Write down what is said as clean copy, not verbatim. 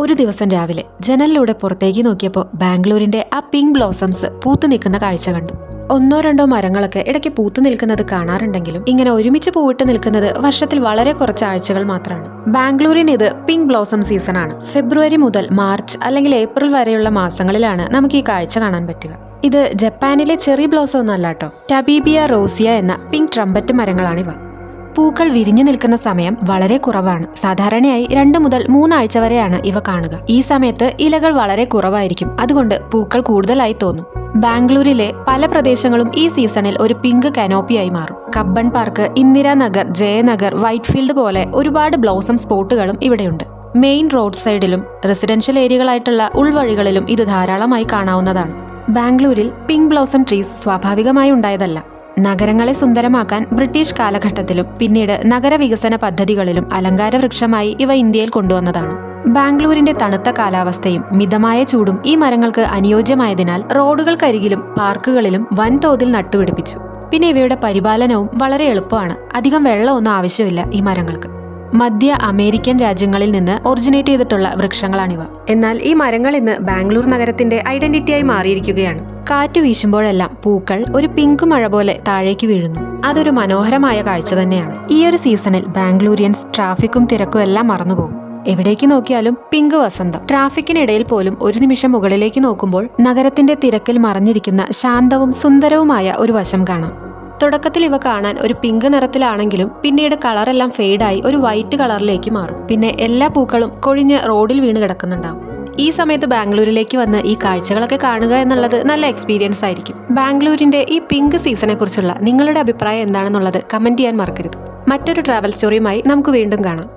ഒരു ദിവസം രാവിലെ ജനലിലൂടെ പുറത്തേക്ക് നോക്കിയപ്പോൾ ബാംഗ്ലൂരിന്റെ ആ പിങ്ക് ബ്ലോസംസ് പൂത്തു നിൽക്കുന്ന കാഴ്ച കണ്ടു. ഒന്നോ രണ്ടോ മരങ്ങളൊക്കെ ഇടയ്ക്ക് പൂത്തു നിൽക്കുന്നത് കാണാറുണ്ടെങ്കിലും ഇങ്ങനെ ഒരുമിച്ച് പൂവിട്ട് നിൽക്കുന്നത് വർഷത്തിൽ വളരെ കുറച്ച് ആഴ്ചകൾ മാത്രമാണ്. ബാംഗ്ലൂരിന് ഇത് പിങ്ക് ബ്ലോസം സീസൺ ആണ്. ഫെബ്രുവരി മുതൽ മാർച്ച് അല്ലെങ്കിൽ ഏപ്രിൽ വരെയുള്ള മാസങ്ങളിലാണ് നമുക്ക് ഈ കാഴ്ച കാണാൻ പറ്റുക. ഇത് ജപ്പാനിലെ ചെറി ബ്ലോസം ഒന്നും അല്ലാട്ടോ, ടബീബിയ റോസിയ എന്ന പിങ്ക് ട്രംപറ്റ് മരങ്ങളാണിവ. പൂക്കൾ വിരിഞ്ഞു നിൽക്കുന്ന സമയം വളരെ കുറവാണ്. സാധാരണയായി 2 മുതൽ 3 ആഴ്ച വരെയാണ് ഇവ കാണുക. ഈ സമയത്ത് ഇലകൾ വളരെ കുറവായിരിക്കും, അതുകൊണ്ട് പൂക്കൾ കൂടുതലായി തോന്നും. ബാംഗ്ലൂരിലെ പല പ്രദേശങ്ങളും ഈ സീസണിൽ ഒരു പിങ്ക് കനോപ്പിയായി മാറും. Cubbon park, Indiranagar, Jayanagar, Whitefield പോലെ ഒരുപാട് ബ്ലോസം സ്പോട്ടുകളും ഇവിടെയുണ്ട്. മെയിൻ റോഡ് സൈഡിലും റെസിഡൻഷ്യൽ ഏരിയകളായിട്ടുള്ള ഉൾവഴികളിലും ഇത് ധാരാളമായി കാണാവുന്നതാണ്. ബാംഗ്ലൂരിൽ പിങ്ക് ബ്ലോസം ട്രീസ് സ്വാഭാവികമായി ഉണ്ടായതല്ല. നഗരങ്ങളെ സുന്ദരമാക്കാൻ ബ്രിട്ടീഷ് കാലഘട്ടത്തിലും പിന്നീട് നഗരവികസന പദ്ധതികളിലും അലങ്കാര വൃക്ഷമായി ഇവ ഇന്ത്യയിൽ കൊണ്ടുവന്നതാണ്. ബാംഗ്ലൂരിന്റെ തണുത്ത കാലാവസ്ഥയും മിതമായ ചൂടും ഈ മരങ്ങൾക്ക് അനുയോജ്യമായതിനാൽ റോഡുകൾക്കരികിലും പാർക്കുകളിലും വൻതോതിൽ നട്ടുപിടിപ്പിച്ചു. പിന്നെ ഇവയുടെ പരിപാലനവും വളരെ എളുപ്പമാണ്. അധികം വെള്ളമൊന്നും ആവശ്യമില്ല ഈ മരങ്ങൾക്ക്. മധ്യ അമേരിക്കൻ രാജ്യങ്ങളിൽ നിന്ന് ഒറിജിനേറ്റ് ചെയ്തിട്ടുള്ള വൃക്ഷങ്ങളാണിവ. എന്നാൽ ഈ മരങ്ങൾ ഇന്ന് ബാംഗ്ലൂർ നഗരത്തിന്റെ ഐഡന്റിറ്റിയായി മാറിയിരിക്കുകയാണ്. കാറ്റ് വീശുമ്പോഴെല്ലാം പൂക്കൾ ഒരു പിങ്ക് മഴ പോലെ താഴേക്ക് വീഴുന്നു. അതൊരു മനോഹരമായ കാഴ്ച തന്നെയാണ്. ഈ ഒരു സീസണിൽ ബാംഗ്ലൂരിയൻസ് ട്രാഫിക്കും തിരക്കും എല്ലാം മറന്നുപോകും. എവിടേക്ക് നോക്കിയാലും പിങ്ക് വസന്തം. ട്രാഫിക്കിനിടയിൽ പോലും ഒരു നിമിഷം മുകളിലേക്ക് നോക്കുമ്പോൾ നഗരത്തിന്റെ തിരക്കിൽ മറഞ്ഞിരിക്കുന്ന ശാന്തവും സുന്ദരവുമായ ഒരു വശം കാണാം. തുടക്കത്തിൽ ഇവ കാണാൻ ഒരു പിങ്ക് നിറത്തിലാണെങ്കിലും പിന്നീട് കളറെല്ലാം ഫെയ്ഡായി ഒരു വൈറ്റ് കളറിലേക്ക് മാറും. പിന്നെ എല്ലാ പൂക്കളും കൊഴിഞ്ഞ് റോഡിൽ വീണ് കിടക്കുന്നുണ്ടാവും. ഈ സമയത്ത് ബാംഗ്ലൂരിലേക്ക് വന്ന് ഈ കാഴ്ചകളൊക്കെ കാണുക എന്നുള്ളത് നല്ല എക്സ്പീരിയൻസ് ആയിരിക്കും. ബാംഗ്ലൂരിന്റെ ഈ പിങ്ക് സീസണെ കുറിച്ചുള്ള നിങ്ങളുടെ അഭിപ്രായം എന്താണെന്നുള്ളത് കമന്റ് ചെയ്യാൻ മറക്കരുത്. മറ്റൊരു ട്രാവൽ സ്റ്റോറിയുമായി നമുക്ക് വീണ്ടും കാണാം.